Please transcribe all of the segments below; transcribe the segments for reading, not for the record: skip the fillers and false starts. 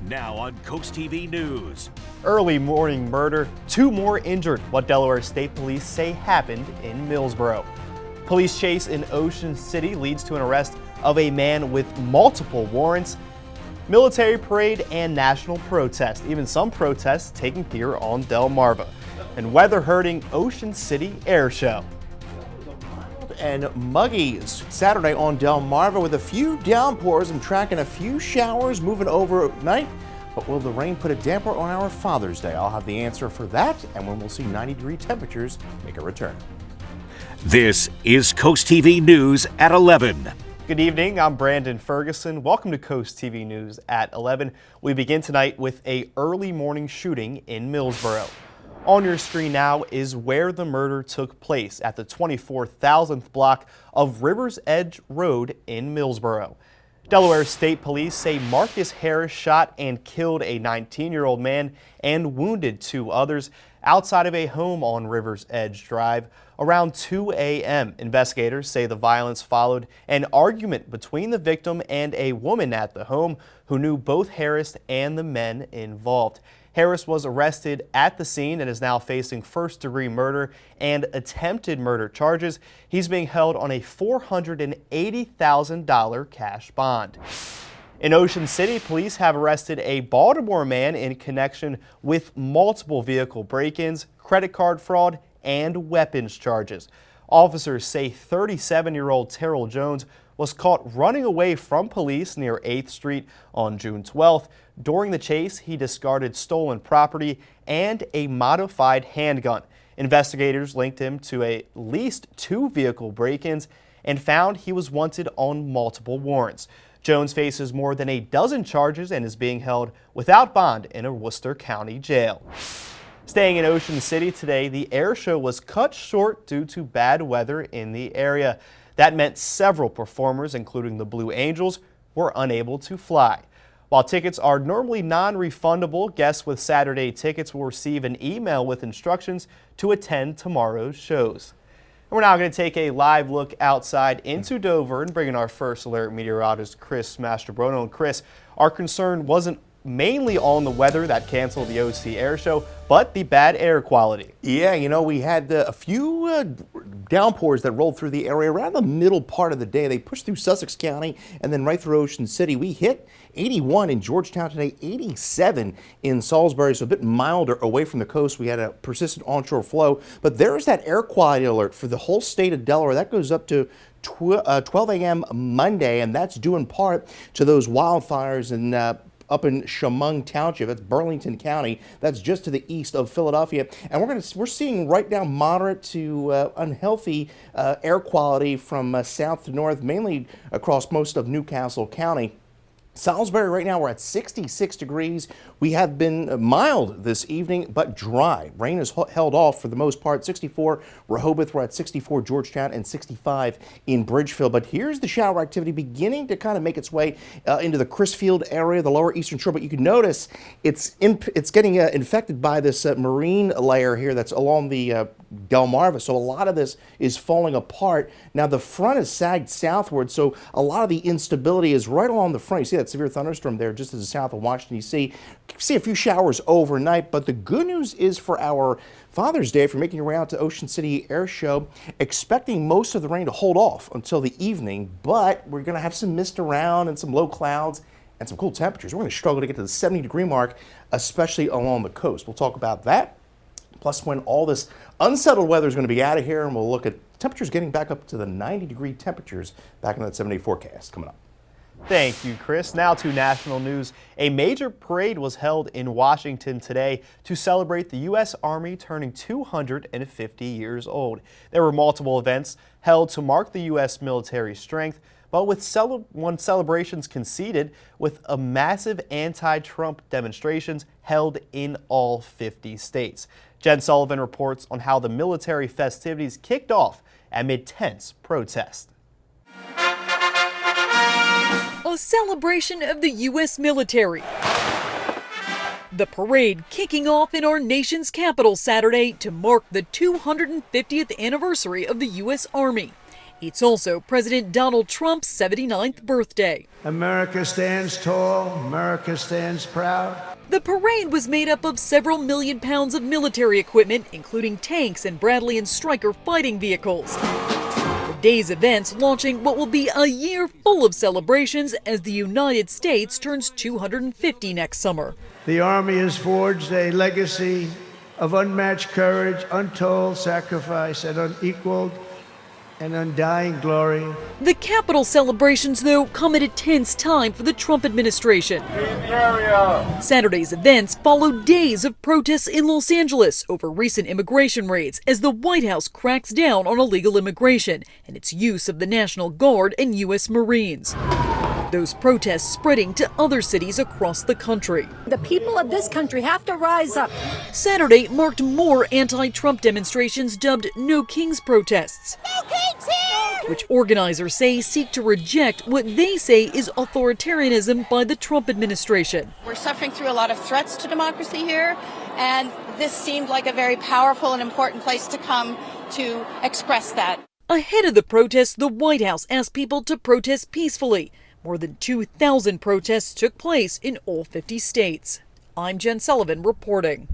Now on CoastTV News. Early morning murder, 2 more injured. What Delaware State Police say happened in Millsboro. Police chase in Ocean City leads to an arrest of a man with multiple warrants. Military parade and national protest. Even some protests taking here on Delmarva. And weather hurting Ocean City Air Show. And muggy Saturday on Delmarva with a few downpours. I'm tracking a few showers moving overnight. But will the rain put a damper on our Father's Day? I'll have the answer for that and when we'll see 90-degree temperatures make a return. This is CoastTV News at 11. Good evening, I'm Brandon Ferguson. Welcome to CoastTV News at 11. We begin tonight with an early morning shooting in Millsboro. On your screen now is where the murder took place at the 24,000th block of Rivers Edge Road in Millsboro. Delaware State Police say Marcus Harris shot and killed a 19-year-old man and wounded 2 others outside of a home on Rivers Edge Drive around 2 a.m. Investigators say the violence followed an argument between the victim and a woman at the home who knew both Harris and the men involved. Harris was arrested at the scene and is now facing first-degree murder and attempted murder charges. He's being held on a $480,000 cash bond. In Ocean City, police have arrested a Baltimore man in connection with multiple vehicle break-ins, credit card fraud, and weapons charges. Officers say 37-year-old Terrell Jones was caught running away from police near 8th Street on June 12th. During the chase, he discarded stolen property and a modified handgun. Investigators linked him to at least 2 vehicle break-ins and found he was wanted on multiple warrants. Jones faces more than a dozen charges and is being held without bond in a Worcester County jail. Staying in Ocean City today, the air show was cut short due to bad weather in the area. That meant several performers, including the Blue Angels, were unable to fly. While tickets are normally non-refundable, guests with Saturday tickets will receive an email with instructions to attend tomorrow's shows. And we're now going to take a live look outside into Dover and bring in our first alert meteorologist, Chris Mastrobrono. And Chris, our concern wasn't mainly on the weather that canceled the OC Air Show, but the bad air quality. Yeah, you know, we had a few downpours that rolled through the area around the middle part of the day. They pushed through Sussex County and then right through Ocean City. We hit 81 in Georgetown today, 87 in Salisbury, so a bit milder away from the coast. We had a persistent onshore flow, but there's that air quality alert for the whole state of Delaware. That goes up to 12 a.m. Monday, and that's due in part to those wildfires in up in Chemung Township. That's Burlington County. That's just to the east of Philadelphia. And we're seeing right now moderate to unhealthy air quality from south to north, mainly across most of Newcastle County. Salisbury right now we're at 66 degrees. We have been mild this evening, but dry. Rain is held off for the most part. 64 Rehoboth, we're at 64 Georgetown, and 65 in Bridgefield. But here's the shower activity beginning to kind of make its way into the Crisfield area, the lower eastern shore. But you can notice it's getting infected by this marine layer here that's along the Delmarva. So a lot of this is falling apart. Now the front is sagged southward, so a lot of the instability is right along the front. You see that severe thunderstorm there just to the south of Washington, D.C. See a few showers overnight, but the good news is for our Father's Day, if you're making your way out to Ocean City Air Show, expecting most of the rain to hold off until the evening, but we're going to have some mist around and some low clouds and some cool temperatures. We're going to struggle to get to the 70-degree mark, especially along the coast. We'll talk about that, plus when all this unsettled weather is going to be out of here, and we'll look at temperatures getting back up to the 90-degree temperatures back in that 7-day forecast coming up. Thank you, Chris. Now to national news. A major parade was held in Washington today to celebrate the U.S. Army turning 250 years old. There were multiple events held to mark the U.S. military strength, but with celebrations conceded with a massive anti-Trump demonstrations held in all 50 states. Jen Sullivan reports on how the military festivities kicked off amid tense protest. A celebration of the U.S. military. The parade kicking off in our nation's capital Saturday to mark the 250th anniversary of the U.S. Army. It's also President Donald Trump's 79th birthday. America stands tall, America stands proud. The parade was made up of several million pounds of military equipment, including tanks and Bradley and Stryker fighting vehicles. The day's events launching what will be a year full of celebrations as the United States turns 250 next summer. The Army has forged a legacy of unmatched courage, untold sacrifice, and unequaled and undying glory. The Capitol celebrations, though, come at a tense time for the Trump administration. Saturday's events followed days of protests in Los Angeles over recent immigration raids as the White House cracks down on illegal immigration and its use of the National Guard and U.S. Marines. Those protests spreading to other cities across the country. The people of this country have to rise up. Saturday marked more anti-Trump demonstrations dubbed No Kings protests, No Kings here! which organizers say seek to reject what they say is authoritarianism by the Trump administration. We're suffering through a lot of threats to democracy here, and this seemed like a very powerful and important place to come to express that. Ahead of the protests, the White House asked people to protest peacefully. More than 2,000 protests took place in all 50 states. I'm Jen Sullivan reporting.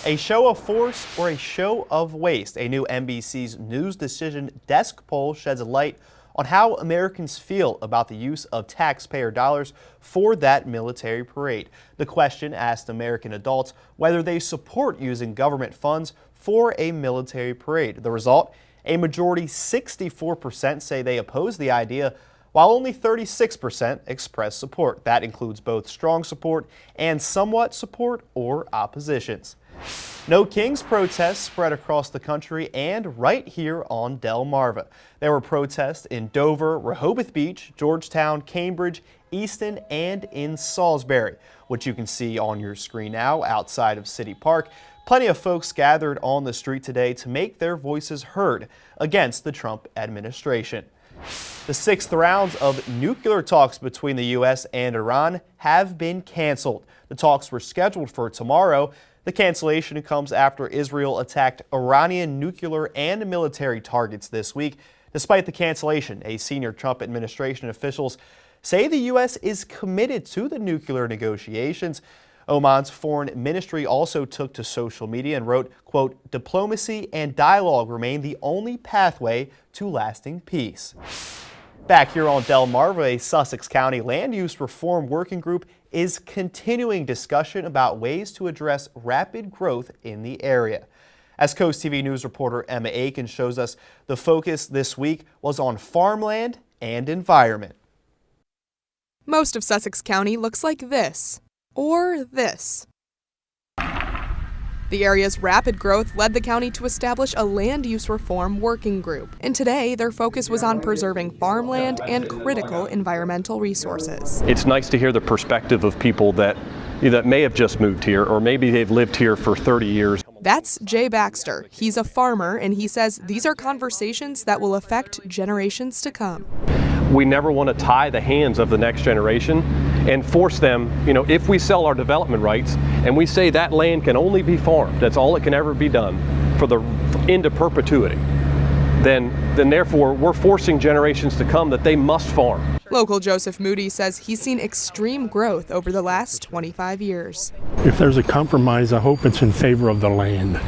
A show of force or a show of waste? A new NBC's News Decision desk poll sheds a light on how Americans feel about the use of taxpayer dollars for that military parade. The question asked American adults whether they support using government funds for a military parade. The result, a majority 64% say they oppose the idea, while only 36% express support. That includes both strong support and somewhat support or oppositions. No Kings protests spread across the country and right here on Delmarva. There were protests in Dover, Rehoboth Beach, Georgetown, Cambridge, Easton, and in Salisbury, which you can see on your screen now outside of City Park. Plenty of folks gathered on the street today to make their voices heard against the Trump administration. The 6th rounds of nuclear talks between the U.S. and Iran have been canceled. The talks were scheduled for tomorrow. The cancellation comes after Israel attacked Iranian nuclear and military targets this week. Despite the cancellation, a senior Trump administration officials say the U.S. is committed to the nuclear negotiations. Oman's foreign ministry also took to social media and wrote, quote, "Diplomacy and dialogue remain the only pathway to lasting peace." Back here on Delmarva, a Sussex County Land Use Reform Working Group is continuing discussion about ways to address rapid growth in the area. As Coast TV News reporter Emma Aiken shows us, the focus this week was on farmland and environment. Most of Sussex County looks like this. Or this. The area's rapid growth led the county to establish a land use reform working group, and today their focus was on preserving farmland and critical environmental resources. It's nice to hear the perspective of people that may have just moved here, or maybe they've lived here for 30 years. That's Jay Baxter. He's a farmer, and he says these are conversations that will affect generations to come. We never want to tie the hands of the next generation and force them, if we sell our development rights and we say that land can only be farmed, that's all it can ever be done into perpetuity, then therefore we're forcing generations to come that they must farm. Local Joseph Moody says he's seen extreme growth over the last 25 years. If there's a compromise, I hope it's in favor of the land.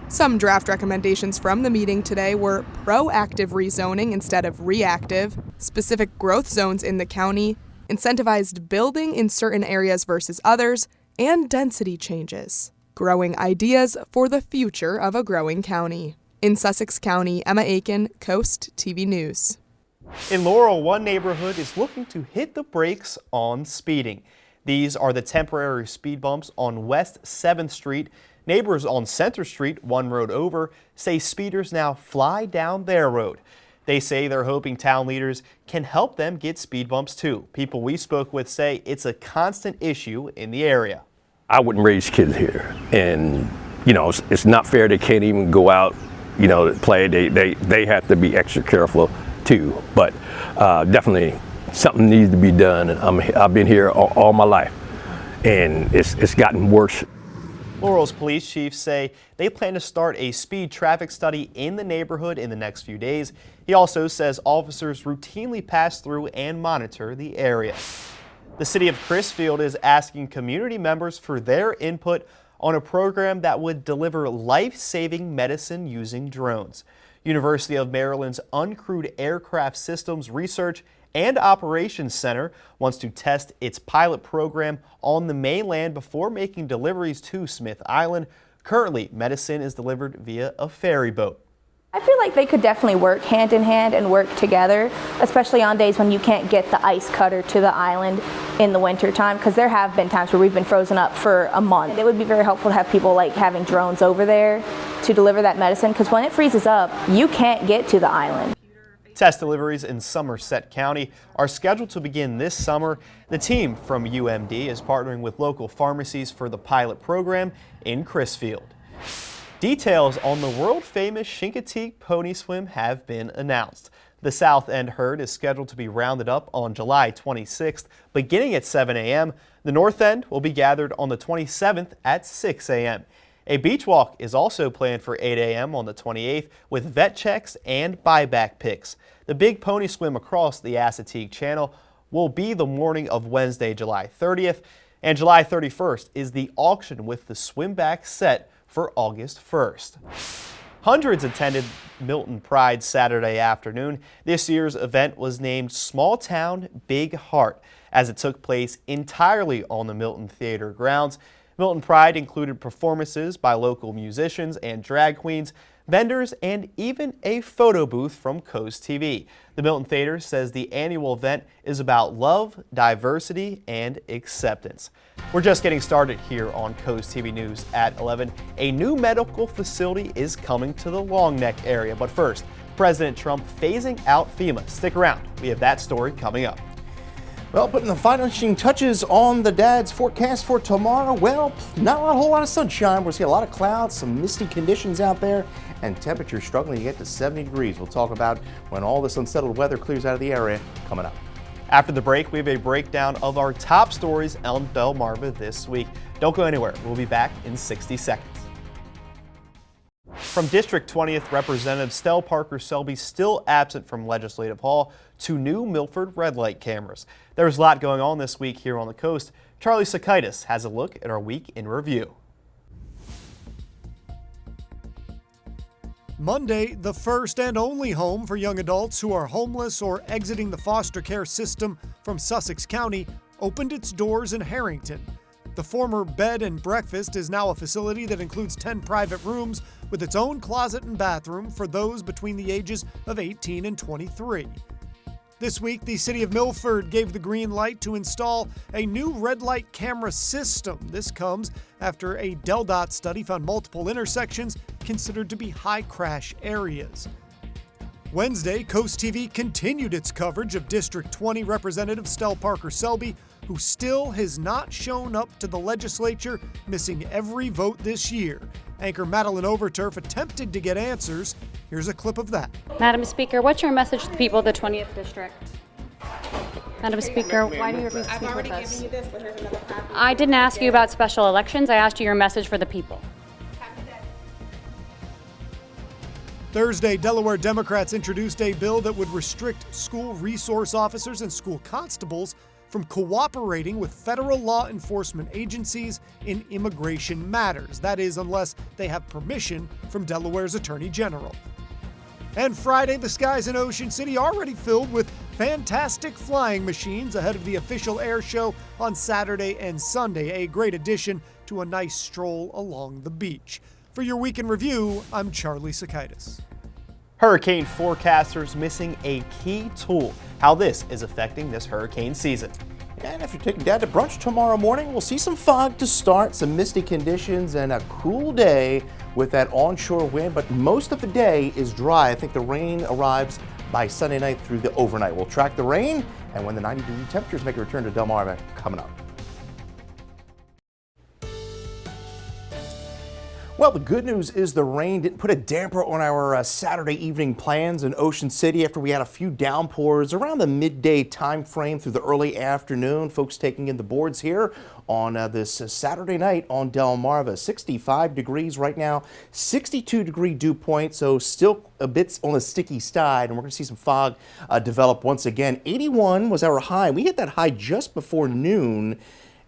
Some draft recommendations from the meeting today were proactive rezoning instead of reactive, specific growth zones in the county, incentivized building in certain areas versus others, and density changes. Growing ideas for the future of a growing county. In Sussex County, Emma Aiken, Coast TV News. In Laurel, one neighborhood is looking to hit the brakes on speeding. These are the temporary speed bumps on West 7th Street. Neighbors on Center Street, one road over, say speeders now fly down their road. They say they're hoping town leaders can help them get speed bumps too. People we spoke with say it's a constant issue in the area. I wouldn't raise kids here, and it's not fair. They can't even go out, to play. They have to be extra careful too. But definitely something needs to be done. I've been here all my life, and it's gotten worse Laurel's police chief say they plan to start a speed traffic study in the neighborhood in the next few days. He also says officers routinely pass through and monitor the area. The city of Crisfield is asking community members for their input on a program that would deliver life-saving medicine using drones. University of Maryland's Uncrewed Aircraft Systems Research and Operations Center wants to test its pilot program on the mainland before making deliveries to Smith Island. Currently, medicine is delivered via a ferry boat. I feel like they could definitely work hand in hand and work together, especially on days when you can't get the ice cutter to the island in the winter time, because there have been times where we've been frozen up for a month. It would be very helpful to have people like having drones over there to deliver that medicine, because when it freezes up, you can't get to the island. Test deliveries in Somerset County are scheduled to begin this summer. The team from UMD is partnering with local pharmacies for the pilot program in Crisfield. Details on the world-famous Chincoteague Pony Swim have been announced. The South End herd is scheduled to be rounded up on July 26th, beginning at 7 a.m. The North End will be gathered on the 27th at 6 a.m. A beach walk is also planned for 8 a.m. on the 28th with vet checks and buyback picks. The big pony swim across the Assateague Channel will be the morning of Wednesday, July 30th, and July 31st is the auction with the swim back set for August 1st. Hundreds attended Milton Pride Saturday afternoon. This year's event was named Small Town Big Heart, as it took place entirely on the Milton Theater grounds. Milton Pride included performances by local musicians and drag queens, vendors, and even a photo booth from CoastTV. The Milton Theater says the annual event is about love, diversity, and acceptance. We're just getting started here on CoastTV News at 11. A new medical facility is coming to the Long Neck area. But first, President Trump phasing out FEMA. Stick around. We have that story coming up. Well, putting the finishing touches on the dad's forecast for tomorrow, well, not a whole lot of sunshine. We'll see a lot of clouds, some misty conditions out there, and temperatures struggling to get to 70 degrees. We'll talk about when all this unsettled weather clears out of the area coming up. After the break, we have a breakdown of our top stories on Delmarva this week. Don't go anywhere. We'll be back in 60 seconds. From District 20th, Representative Stell Parker-Selby still absent from Legislative Hall to new Milford red light cameras. There's a lot going on this week here on the coast. Charlie Sakaitis has a look at our week in review. Monday, the first and only home for young adults who are homeless or exiting the foster care system from Sussex County, opened its doors in Harrington. The former bed and breakfast is now a facility that includes 10 private rooms with its own closet and bathroom for those between the ages of 18 and 23. This week, the city of Milford gave the green light to install a new red light camera system. This comes after a DelDOT study found multiple intersections considered to be high crash areas. Wednesday, CoastTV continued its coverage of District 20 Representative Stell Parker-Selby, who still has not shown up to the legislature, missing every vote this year. Anchor Madeline Overturf attempted to get answers. Here's a clip of that. Madam Speaker, what's your message to the people of the 20th District? Madam Speaker, why do you refuse to speak with us? I didn't ask you about special elections. I asked you your message for the people. Thursday, Delaware Democrats introduced a bill that would restrict school resource officers and school constables from cooperating with federal law enforcement agencies in immigration matters. That is, unless they have permission from Delaware's Attorney General. And Friday, the skies in Ocean City already filled with fantastic flying machines ahead of the official air show on Saturday and Sunday, a great addition to a nice stroll along the beach. For your week in review, I'm Charlie Sakaitis. Hurricane forecasters missing a key tool. How this is affecting this hurricane season. And if you're taking Dad to brunch tomorrow morning, we'll see some fog to start, some misty conditions, and a cool day with that onshore wind, but most of the day is dry. I think the rain arrives by Sunday night through the overnight. We'll track the rain and when the 90-degree temperatures make a return to Delmarva coming up. Well, the good news is the rain didn't put a damper on our Saturday evening plans in Ocean City after we had a few downpours around the midday time frame through the early afternoon. Folks taking in the boards here on this Saturday night on Delmarva. 65 degrees right now, 62-degree dew point, so still a bit on the sticky side, and we're going to see some fog develop once again. 81 was our high. We hit that high just before noon.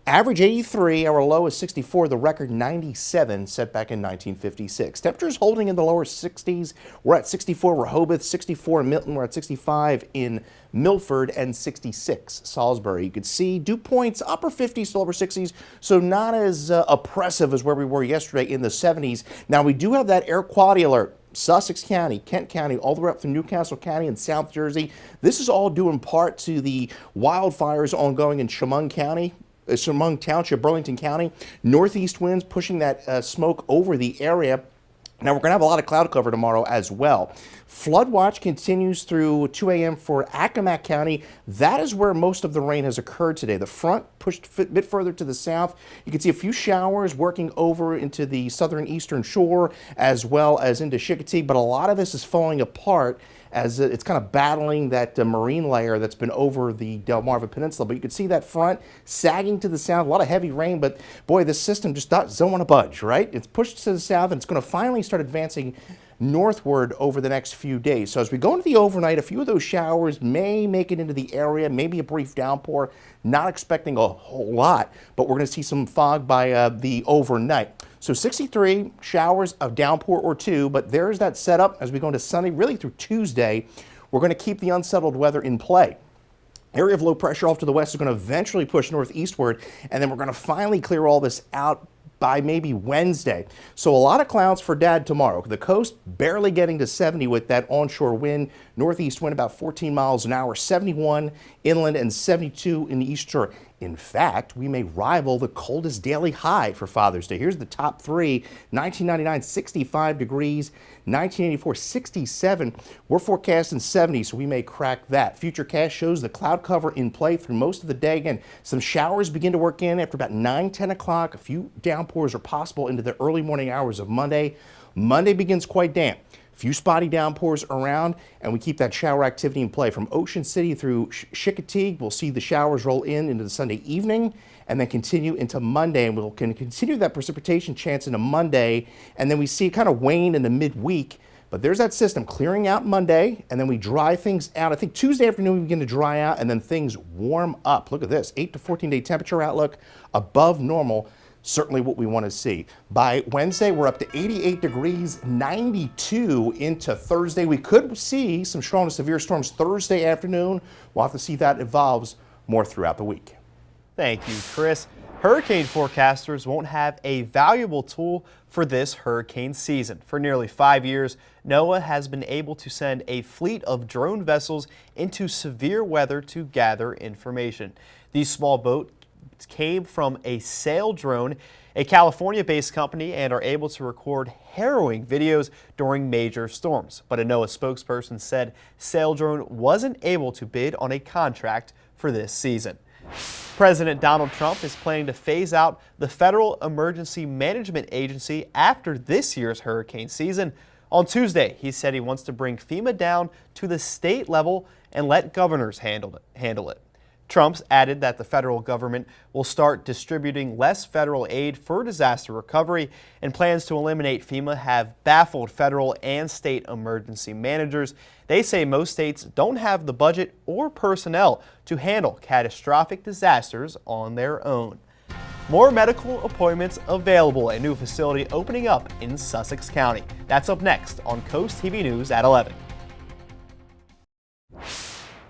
Average 83, our low is 64, the record 97 set back in 1956. Temperatures holding in the lower 60s. We're at 64 Rehoboth, 64 in Milton, we're at 65 in Milford, and 66 Salisbury. You could see dew points upper 50s to lower 60s, so not as oppressive as where we were yesterday in the 70s. Now we do have that air quality alert. Sussex County, Kent County, all the way up to Newcastle County in South Jersey. This is all due in part to the wildfires ongoing in Chemung County. Chemung Township, Burlington County. Northeast winds pushing that smoke over the area. Now, we're going to have a lot of cloud cover tomorrow as well. Flood watch continues through 2 a.m. for Accomack County. That is where most of the rain has occurred today. The front pushed a bit further to the south. You can see a few showers working over into the southern eastern shore as well as into Chicotee, but a lot of this is falling apart as it's kind of battling that marine layer that's been over the Delmarva Peninsula. But you can see that front sagging to the south, a lot of heavy rain, but boy, this system just doesn't want to budge, right? It's pushed to the south and it's going to finally start advancing northward over the next few days. So as we go into the overnight, a few of those showers may make it into the area, maybe a brief downpour, not expecting a whole lot, but we're going to see some fog by the overnight. So 63 showers, of downpour or two, but there's that setup as we go into Sunday, really through Tuesday. We're going to keep the unsettled weather in play. Area of low pressure off to the west is going to eventually push northeastward, and then we're going to finally clear all this out by maybe Wednesday. So a lot of clouds for Dad tomorrow. The coast barely getting to 70 with that onshore wind. Northeast wind about 14 miles an hour, 71 inland and 72 in the east shore. In fact, we may rival the coldest daily high for Father's Day. Here's the top three. 1999, 65 degrees. 1984, 67. We're forecasting 70, so we may crack that. Futurecast shows the cloud cover in play through most of the day. Again, some showers begin to work in after about 9, 10 o'clock. A few downpours are possible into the early morning hours of Monday. Monday begins quite damp. Few spotty downpours around, and we keep that shower activity in play from Ocean City through Chicotee. We'll see the showers roll in into the Sunday evening and then continue into Monday, and we'll continue that precipitation chance into Monday, and then we see it kind of wane in the midweek. But there's that system clearing out Monday, and then we dry things out. I think Tuesday afternoon we begin to dry out, and then things warm up. Look at this, 8 to 14-day temperature outlook above normal. Certainly what we want to see. By Wednesday, we're up to 88 degrees, 92 into Thursday. We could see some strong to severe storms Thursday afternoon. We'll have to see that evolves more throughout the week. Thank you, Chris. Hurricane forecasters won't have a valuable tool for this hurricane season. For nearly 5 years, NOAA has been able to send a fleet of drone vessels into severe weather to gather information. These small boats came from a Sail Drone, a California-based company, and are able to record harrowing videos during major storms. But a NOAA spokesperson said Sail Drone wasn't able to bid on a contract for this season. President Donald Trump is planning to phase out the Federal Emergency Management Agency after this year's hurricane season. On Tuesday, he said he wants to bring FEMA down to the state level and let governors handle it. Trump's added that the federal government will start distributing less federal aid for disaster recovery, and plans to eliminate FEMA have baffled federal and state emergency managers. They say most states don't have the budget or personnel to handle catastrophic disasters on their own. More medical appointments available, a new facility opening up in Sussex County. That's up next on Coast TV News at 11.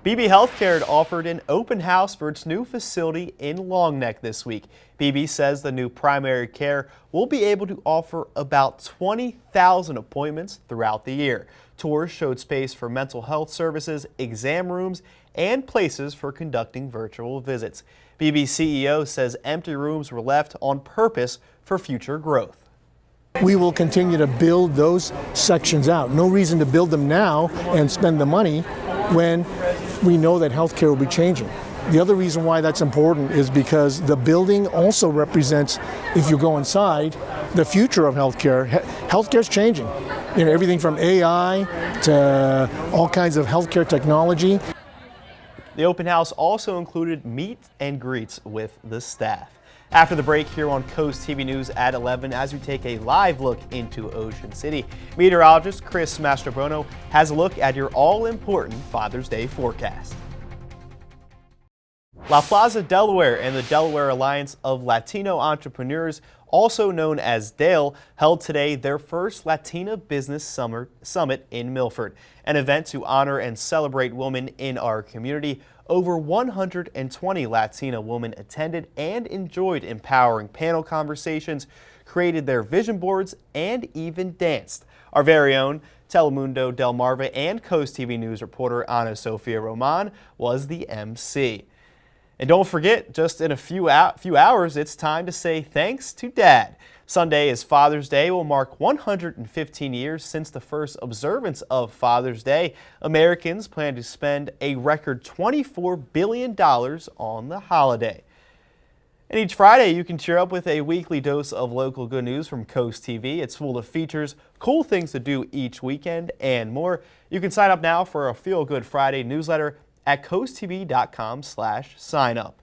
BB Healthcare offered an open house for its new facility in Long Neck this week. BB says the new primary care will be able to offer about 20,000 appointments throughout the year. Tours showed space for mental health services, exam rooms, and places for conducting virtual visits. BB CEO says empty rooms were left on purpose for future growth. We will continue to build those sections out. No reason to build them now and spend the money when we know that healthcare will be changing. The other reason why that's important is because the building also represents, if you go inside, the future of healthcare. Healthcare is changing. You know, everything from AI to all kinds of healthcare technology. The open house also included meet and greets with the staff. After the break here on Coast TV News at 11, as we take a live look into Ocean City, meteorologist Chris Mastrobono has a look at your all-important Father's Day forecast. La Plaza Delaware and the Delaware Alliance of Latino Entrepreneurs, also known as DALE, held today their first Latina Business Summit in Milford, an event to honor and celebrate women in our community. Over 120 Latina women attended and enjoyed empowering panel conversations, created their vision boards, and even danced. Our very own Telemundo Delmarva and Coast TV News reporter Ana Sofia Roman was the MC. And don't forget, just in a few hours, it's time to say thanks to Dad. Sunday is Father's Day, will mark 115 years since the first observance of Father's Day. Americans plan to spend a record $24 billion on the holiday. And each Friday, you can cheer up with a weekly dose of local good news from Coast TV. It's full of features, cool things to do each weekend, and more. You can sign up now for a Feel Good Friday newsletter at coasttv.com/sign-up.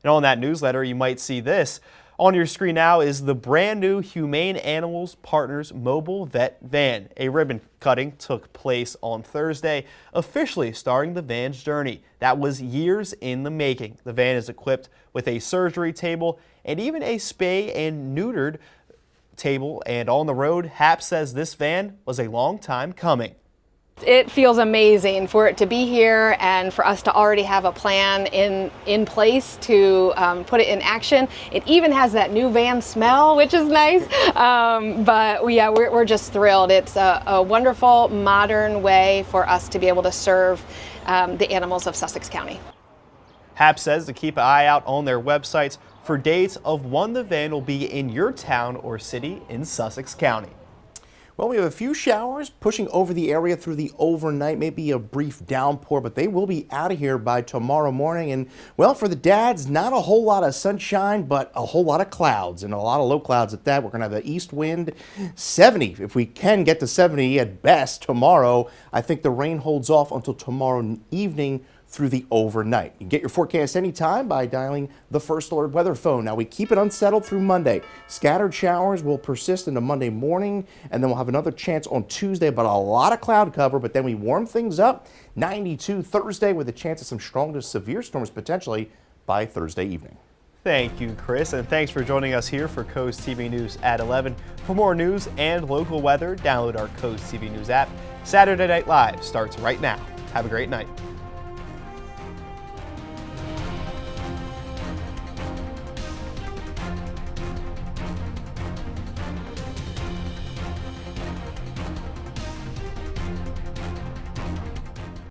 And on that newsletter, you might see this. On your screen now is the brand new Humane Animals Partners mobile vet van. A ribbon cutting took place on Thursday, officially starting the van's journey. That was years in the making. The van is equipped with a surgery table and even a spay and neutered table. And on the road, Hap says this van was a long time coming. It feels amazing for it to be here and for us to already have a plan in place to put it in action. It even has that new van smell, which is nice. But yeah, we're just thrilled. It's a wonderful, modern way for us to be able to serve the animals of Sussex County. Hap says to keep an eye out on their websites for dates of when the van will be in your town or city in Sussex County. Well, we have a few showers pushing over the area through the overnight, maybe a brief downpour, but they will be out of here by tomorrow morning. And, well, for the dads, not a whole lot of sunshine, but a whole lot of clouds and a lot of low clouds at that. We're going to have the east wind, 70, if we can get to 70 at best tomorrow. I think the rain holds off until tomorrow evening through the overnight. You can get your forecast anytime by dialing the First Alert weather phone. Now, we keep it unsettled through Monday. Scattered showers will persist into Monday morning, and then we'll have another chance on Tuesday, but a lot of cloud cover. But then we warm things up. 92 Thursday with a chance of some strong to severe storms potentially by Thursday evening. Thank you, Chris, and thanks for joining us here for Coast TV News at 11. For more news and local weather, download our Coast TV News app. Saturday Night Live starts right now. Have a great night.